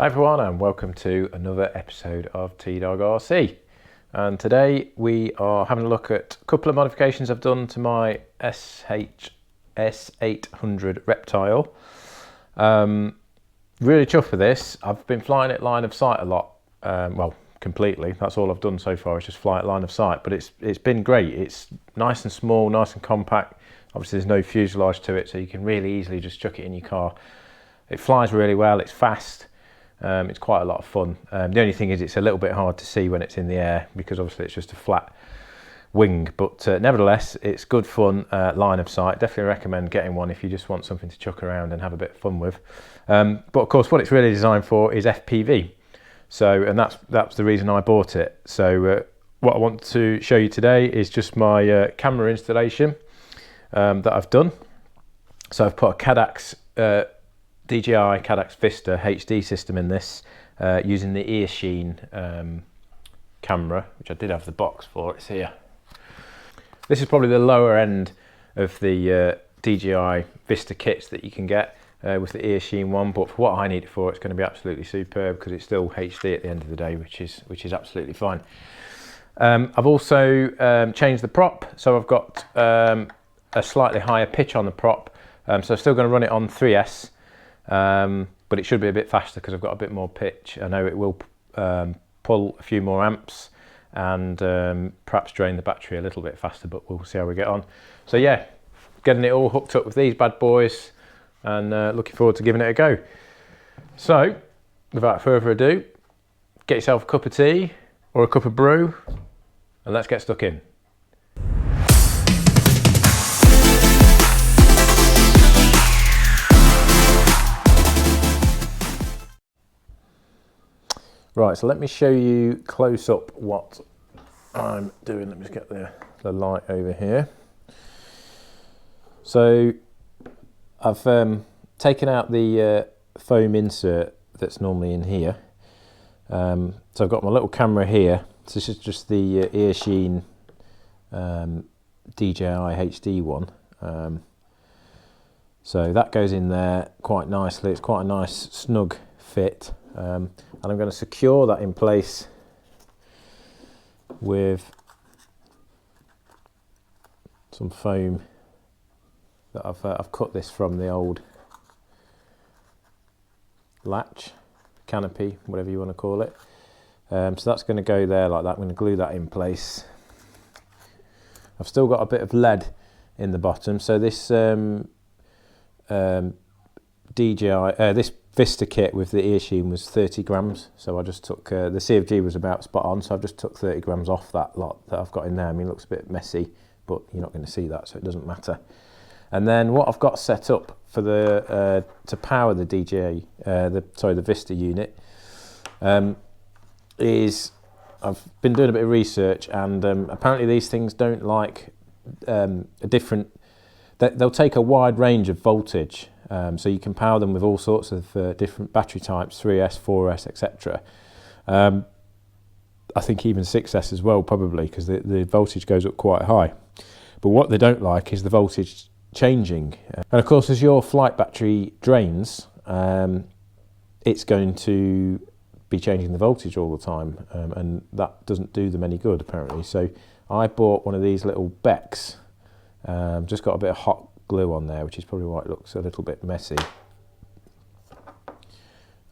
Hi everyone and welcome to another episode of T-Dog RC, and today we are having a look at a couple of modifications I've done to my S800 Reptile. Really chuffed with this. I've been flying it line of sight a lot, well completely, that's all I've done so far is just fly it line of sight, but it's been great. It's nice and small, nice and compact. Obviously there's no fuselage to it, so you can really easily just chuck it in your car. It flies really well, it's fast. It's quite a lot of fun. The only thing is it's a little bit hard to see when it's in the air because obviously it's just a flat wing, but nevertheless it's good fun line of sight. Definitely recommend getting one if you just want something to chuck around and have a bit of fun with. But of course what it's really designed for is FPV, and that's the reason I bought it. So what I want to show you today is just my camera installation that I've done. So I've put a Caddx DJI Caddx Vista HD system in this, using the Eachine camera, which I did have the box for. It's here. This is probably the lower end of the DJI Vista kits that you can get with the Eachine one, but for what I need it for, it's going to be absolutely superb because it's still HD at the end of the day, which is absolutely fine. I've also changed the prop, so I've got a slightly higher pitch on the prop, so I'm still going to run it on 3S. But it should be a bit faster because I've got a bit more pitch. I know it will pull a few more amps and perhaps drain the battery a little bit faster, but we'll see how we get on. So yeah, getting it all hooked up with these bad boys and looking forward to giving it a go. So without further ado, get yourself a cup of tea or a cup of brew and let's get stuck in. Right, so let me show you close up what I'm doing. Let me just get the light over here. So I've taken out the foam insert that's normally in here. So I've got my little camera here. So this is just the Eachine DJI HD one. So that goes in there quite nicely. It's quite a nice snug fit. And I'm going to secure that in place with some foam that I've cut this from the old latch, canopy, whatever you want to call it. So that's going to go there like that. I'm going to glue that in place. I've still got a bit of lead in the bottom, so this this Vista kit with the Eachine was 30 grams, so I just took, the CFG was about spot on, so I've just took 30 grams off that lot that I've got in there. I mean, it looks a bit messy, but you're not going to see that, so it doesn't matter. And then what I've got set up for the, to power the the Vista unit, is I've been doing a bit of research, and apparently these things don't like a different, they'll take a wide range of voltage. So you can power them with all sorts of different battery types, 3S, 4S, etc. I think even 6S as well, probably, because the voltage goes up quite high. But what they don't like is the voltage changing. And of course, as your flight battery drains, it's going to be changing the voltage all the time, and that doesn't do them any good, apparently. So I bought one of these little becks, just got a bit of hot glue on there, which is probably why it looks a little bit messy.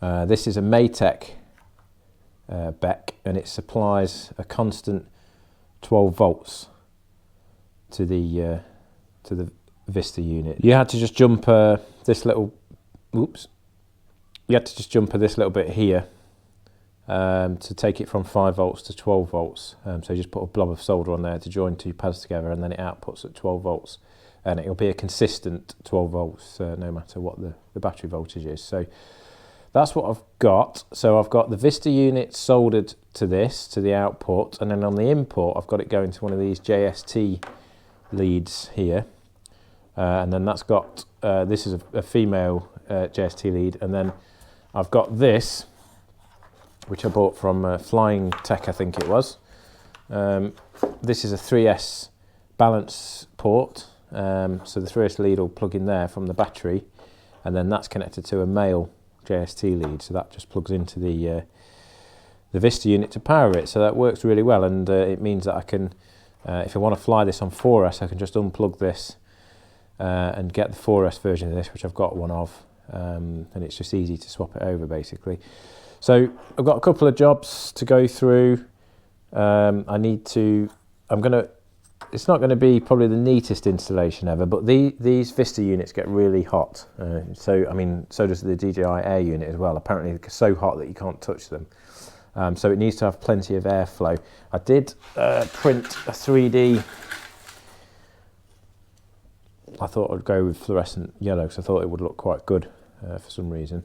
This is a Maytech beck, and it supplies a constant 12 volts to the Vista unit. You had to just jump this little, oops, you had to just jumper this little bit here to take it from 5 volts to 12 volts. So you just put a blob of solder on there to join two pads together, and then it outputs at 12 volts. And it'll be a consistent 12 volts no matter what the battery voltage is. So that's what I've got. So I've got the Vista unit soldered to this, to the output, and then on the input I've got it going to one of these JST leads here. And then that's got, this is a female JST lead, and then I've got this, which I bought from Flying Tech, I think it was. This is a 3S balance port. So the 3S lead will plug in there from the battery, and then that's connected to a male JST lead, so that just plugs into the Vista unit to power it. So that works really well, and it means that I can, if I want to fly this on 4S, I can just unplug this and get the 4S version of this, which I've got one of, and it's just easy to swap it over basically. So I've got a couple of jobs to go through. It's not going to be probably the neatest installation ever, but these Vista units get really hot. So does the DJI Air unit as well. Apparently they're so hot that you can't touch them. So it needs to have plenty of airflow. I did print a 3D. I thought I'd go with fluorescent yellow because I thought it would look quite good for some reason.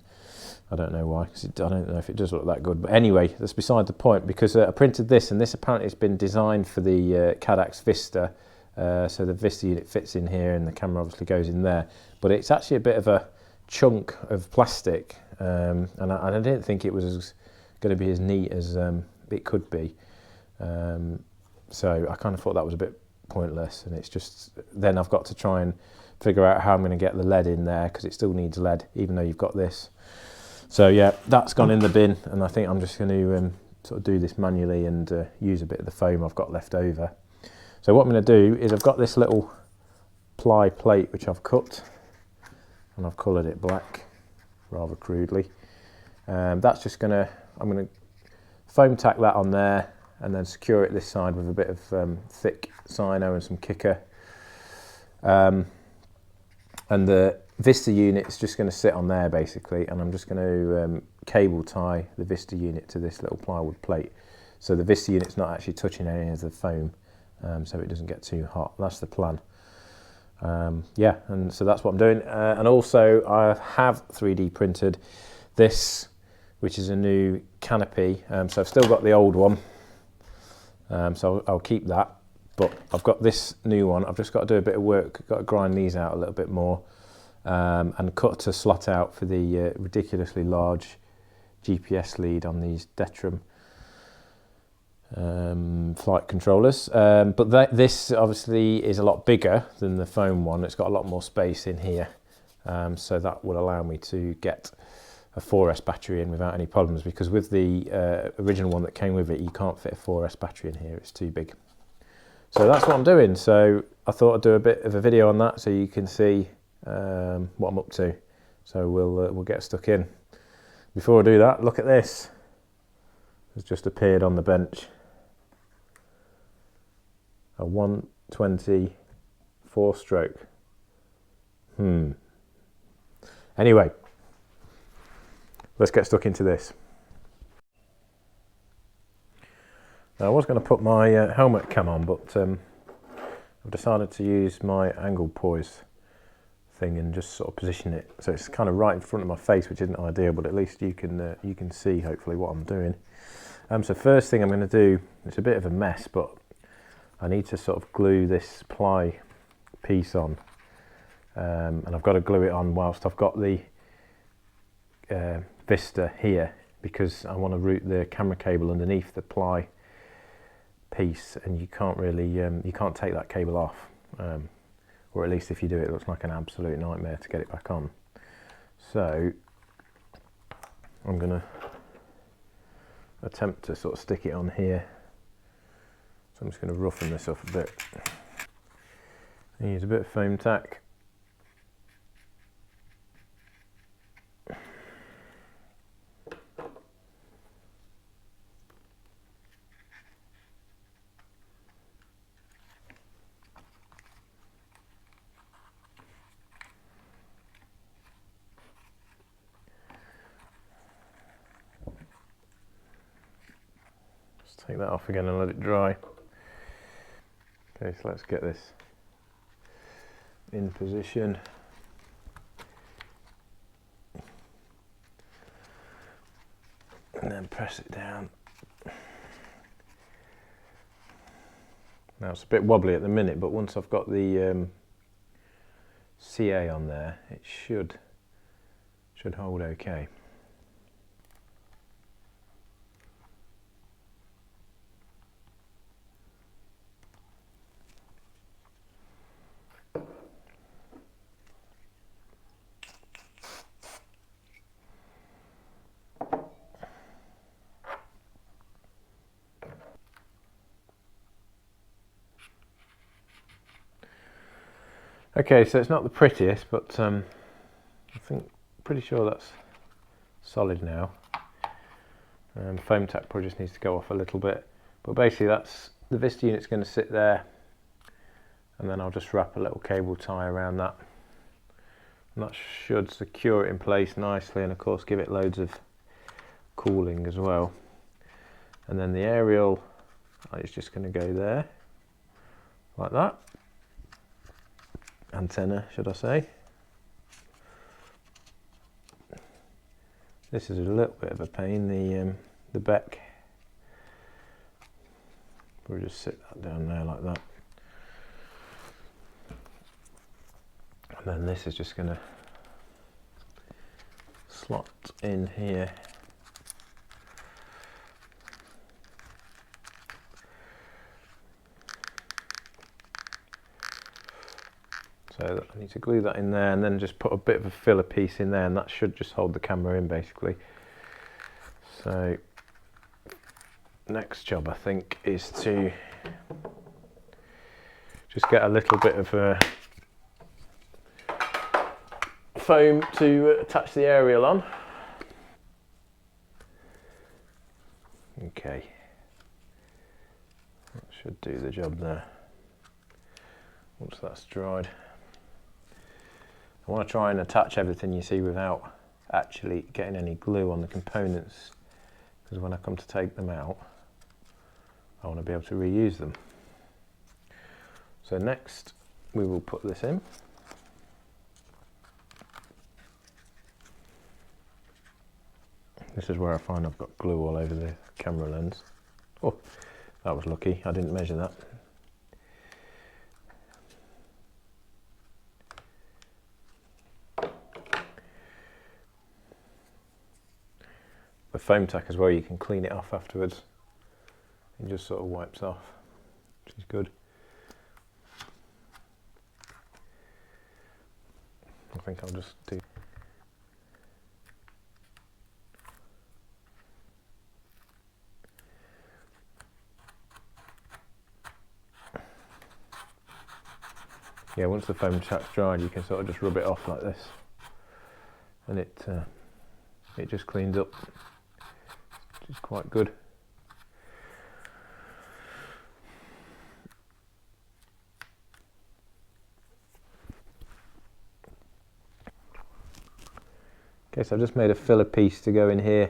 I don't know why, because I don't know if it does look that good. But anyway, that's beside the point, because I printed this, and this apparently has been designed for the Caddx Vista. So the Vista unit fits in here, and the camera obviously goes in there. But it's actually a bit of a chunk of plastic, and I didn't think it was going to be as neat as it could be. So I kind of thought that was a bit pointless, and it's just, then I've got to try and figure out how I'm going to get the lead in there, because it still needs lead, even though you've got this. So yeah, that's gone in the bin, and I think I'm just going to sort of do this manually and use a bit of the foam I've got left over. So what I'm going to do is, I've got this little ply plate which I've cut, and I've coloured it black rather crudely. That's just I'm going to foam tack that on there, and then secure it this side with a bit of thick Sino and some kicker. And the Vista unit is just going to sit on there basically, and I'm just going to cable tie the Vista unit to this little plywood plate, so the Vista unit's not actually touching any of the foam, so it doesn't get too hot. That's the plan. Yeah, and so that's what I'm doing. And also I have 3D printed this, which is a new canopy. So I've still got the old one, so I'll keep that, but I've got this new one. I've just got to do a bit of work, got to grind these out a little bit more, and cut a slot out for the ridiculously large GPS lead on these Detrum flight controllers. But this obviously is a lot bigger than the foam one. It's got a lot more space in here, so that will allow me to get a 4S battery in without any problems, because with the original one that came with it, you can't fit a 4S battery in here, it's too big. So that's what I'm doing. So I thought I'd do a bit of a video on that so you can see what I'm up to. So we'll get stuck in. Before I do that, look at this. It's just appeared on the bench. A 120 4-stroke. Anyway, let's get stuck into this. Now, I was going to put my helmet cam on, but I've decided to use my angle poise thing and just sort of position it so it's kind of right in front of my face, which isn't ideal, but at least you can see hopefully what I'm doing. So first thing I'm going to do, it's a bit of a mess, but I need to sort of glue this ply piece on, and I've got to glue it on whilst I've got the Vista here, because I want to route the camera cable underneath the ply piece, and you can't really you can't take that cable off, or at least if you do, it looks like an absolute nightmare to get it back on. So I'm going to attempt to sort of stick it on here. So I'm just going to roughen this up a bit. Use a bit of foam tack. Take that off again and let it dry. Okay, so let's get this in position. And then press it down. Now it's a bit wobbly at the minute, but once I've got the CA on there, it should hold okay. Okay, so it's not the prettiest, but I think pretty sure that's solid now. Foam tack probably just needs to go off a little bit, but basically that's the Vista unit's going to sit there, and then I'll just wrap a little cable tie around that, and that should secure it in place nicely, and of course give it loads of cooling as well. And then the aerial is just going to go there like that. Antenna, should I say. This is a little bit of a pain, the beck. We'll just sit that down there like that. And then this is just going to slot in here. So I need to glue that in there, and then just put a bit of a filler piece in there, and that should just hold the camera in basically. So next job I think is to just get a little bit of foam to attach the aerial on. Okay, that should do the job there. Once that's dried, I want to try and attach everything, you see, without actually getting any glue on the components, because when I come to take them out, I want to be able to reuse them. So next we will put this in. This is where I find I've got glue all over the camera lens. Oh, that was lucky, I didn't measure that. The foam tack as well, you can clean it off afterwards. It just sort of wipes off, which is good. I think I'll just do. Yeah, once the foam tack's dried, you can sort of just rub it off like this, and it just cleans up, which is quite good. Okay, so I've just made a filler piece to go in here,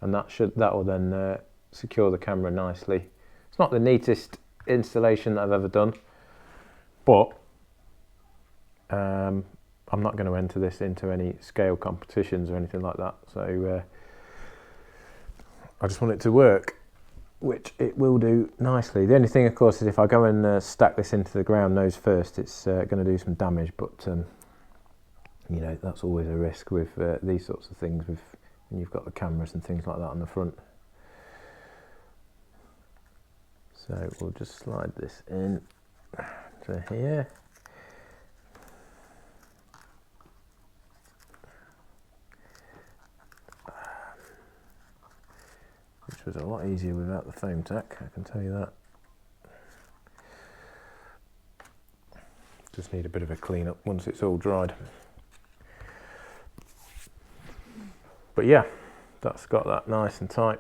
and that will then secure the camera nicely. It's not the neatest installation that I've ever done, but I'm not going to enter this into any scale competitions or anything like that, so I just want it to work, which it will do nicely. The only thing, of course, is if I go and stack this into the ground nose first, it's going to do some damage, but you know, that's always a risk with these sorts of things, when you've got the cameras and things like that on the front. So we'll just slide this in to here. Which was a lot easier without the foam tack, I can tell you that. Just need a bit of a clean up once it's all dried. But yeah, that's got that nice and tight.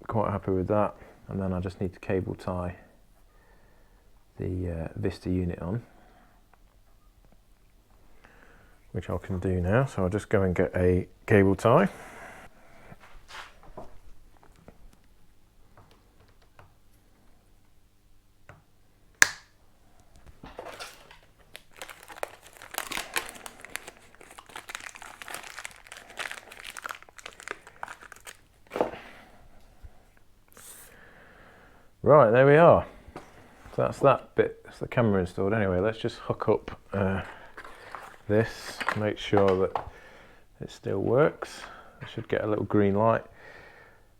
Quite happy with that. And then I just need to cable tie the Vista unit on, which I can do now. So I'll just go and get a cable tie. Right, there we are. So that's that bit, that's the camera installed. Anyway, let's just hook up this, make sure that it still works. I should get a little green light.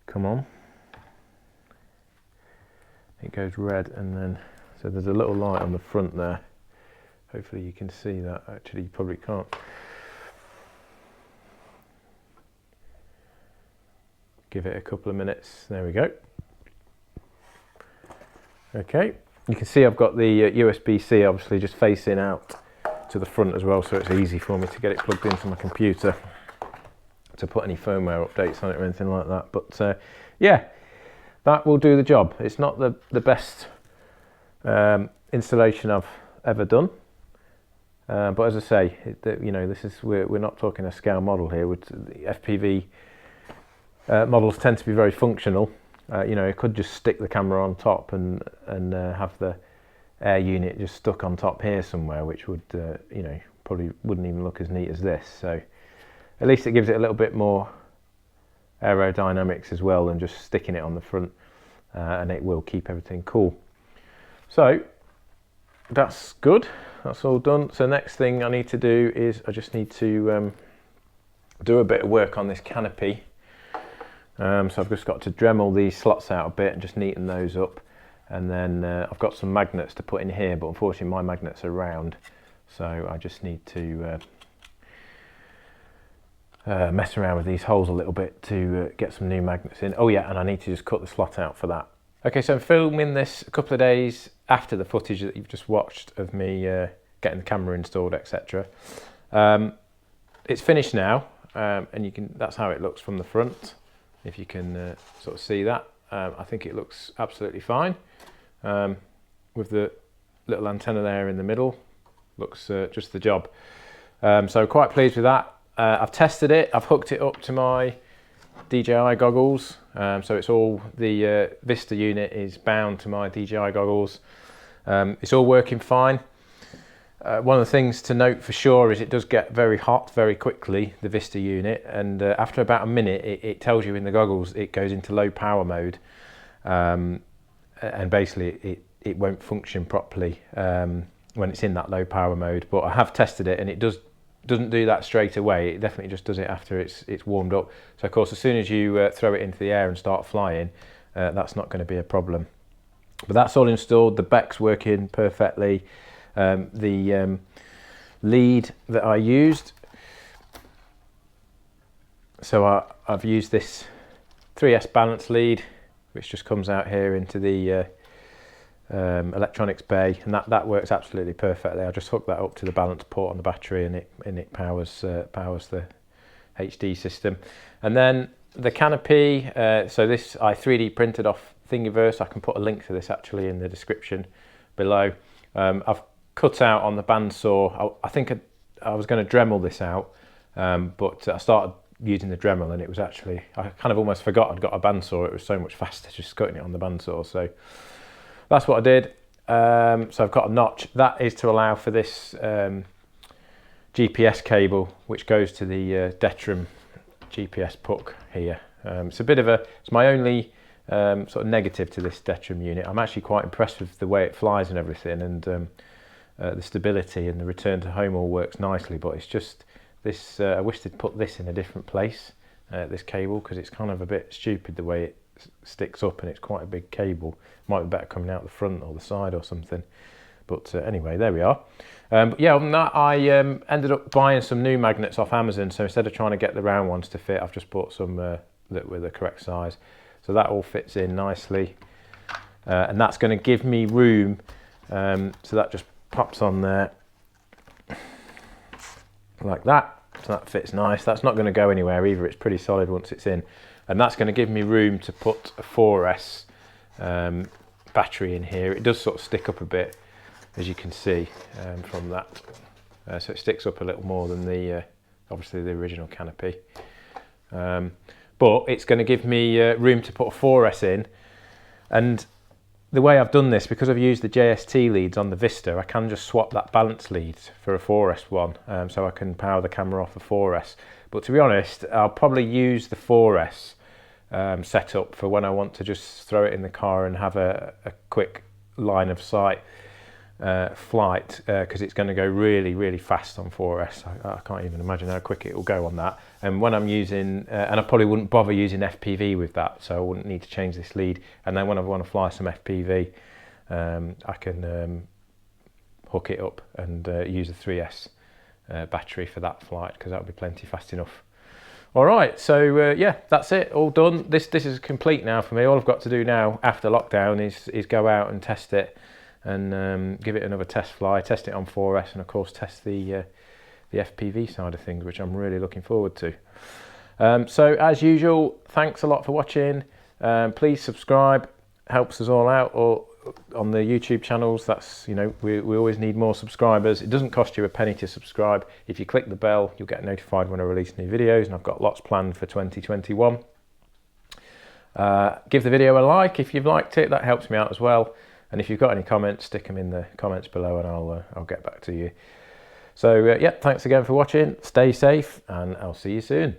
Come on. It goes red, and then, so there's a little light on the front there. Hopefully you can see that. Actually, you probably can't. Give it a couple of minutes. There we go. Okay, You can see I've got the USB-C obviously just facing out to the front as well, so it's easy for me to get it plugged into my computer to put any firmware updates on it or anything like that. But yeah, that will do the job. It's not the best installation I've ever done, but as I say, you know, we're not talking a scale model here. The FPV models tend to be very functional. You know, it could just stick the camera on top and have the air unit just stuck on top here somewhere, which would you know, probably wouldn't even look as neat as this. So at least it gives it a little bit more aerodynamics as well than just sticking it on the front, and it will keep everything cool. So that's good, that's all done. So next thing I need to do is I just need to do a bit of work on this canopy. So I've just got to Dremel these slots out a bit and just neaten those up, and then I've got some magnets to put in here, but unfortunately my magnets are round, so I just need to mess around with these holes a little bit to get some new magnets in. Oh yeah, and I need to just cut the slot out for that. Okay, so I'm filming this a couple of days after the footage that you've just watched of me getting the camera installed, etc. It's finished now, and that's how it looks from the front. If you can sort of see that, I think it looks absolutely fine, with the little antenna there in the middle. Looks just the job. So quite pleased with that. I've tested it. I've hooked it up to my DJI goggles, so it's all the Vista unit is bound to my DJI goggles. It's all working fine. One of the things to note for sure is it does get very hot very quickly, the Vista unit, and after about a minute it tells you in the goggles it goes into low power mode, and basically it won't function properly when it's in that low power mode. But I have tested it and it doesn't do that straight away. It definitely just does it after it's warmed up. So of course as soon as you throw it into the air and start flying, that's not going to be a problem. But that's all installed, the beck's working perfectly. The lead that I used, so I've used this 3S balance lead, which just comes out here into the electronics bay, and that works absolutely perfectly. I just hook that up to the balance port on the battery, and it powers the HD system. And then the canopy, so this I 3D printed off Thingiverse. I can put a link to this actually in the description below. I've cut out on the bandsaw. I think I was going to Dremel this out, but I started using the Dremel and it was actually, I kind of almost forgot I'd got a bandsaw. It was so much faster just cutting it on the bandsaw. So that's what I did. So I've got a notch. That is to allow for this GPS cable, which goes to the Detrim GPS puck here. It's my only sort of negative to this Detrim unit. I'm actually quite impressed with the way it flies and everything, and the stability and the return to home all works nicely, but it's just this, I wish they'd put this in a different place, this cable, because it's kind of a bit stupid the way it sticks up, and it's quite a big cable. Might be better coming out the front or the side or something, but anyway, there we are. But yeah, other than that, I ended up buying some new magnets off Amazon, so instead of trying to get the round ones to fit, I've just bought some that were the correct size, so that all fits in nicely, and that's going to give me room, so that just pops on there like that, so that fits nice. That's not going to go anywhere either, it's pretty solid once it's in, and that's going to give me room to put a 4S battery in here. It does sort of stick up a bit, as you can see from that, so it sticks up a little more than the obviously the original canopy, but it's going to give me room to put a 4S in. And the way I've done this, because I've used the JST leads on the Vista, I can just swap that balance lead for a 4S one, so I can power the camera off a 4S. But to be honest, I'll probably use the 4S setup for when I want to just throw it in the car and have a quick line of sight flight, because it's going to go really, really fast on 4S. I can't even imagine how quick it will go on that. And when I'm using, and I probably wouldn't bother using FPV with that, so I wouldn't need to change this lead. And then when I want to fly some FPV, I can hook it up and use a 3S battery for that flight, because that would be plenty fast enough. All right, so yeah, that's it, all done. This is complete now for me. All I've got to do now after lockdown is go out and test it and give it another test fly, test it on 4S, and of course test the FPV side of things, which I'm really looking forward to. So as usual, thanks a lot for watching. Please subscribe, helps us all out, or on the YouTube channels. That's, you know, we always need more subscribers. It doesn't cost you a penny to subscribe. If you click the bell, you'll get notified when I release new videos, and I've got lots planned for 2021. Give the video a like if you've liked it, that helps me out as well. And if you've got any comments, stick them in the comments below and I'll get back to you. So yeah, thanks again for watching, stay safe, and I'll see you soon.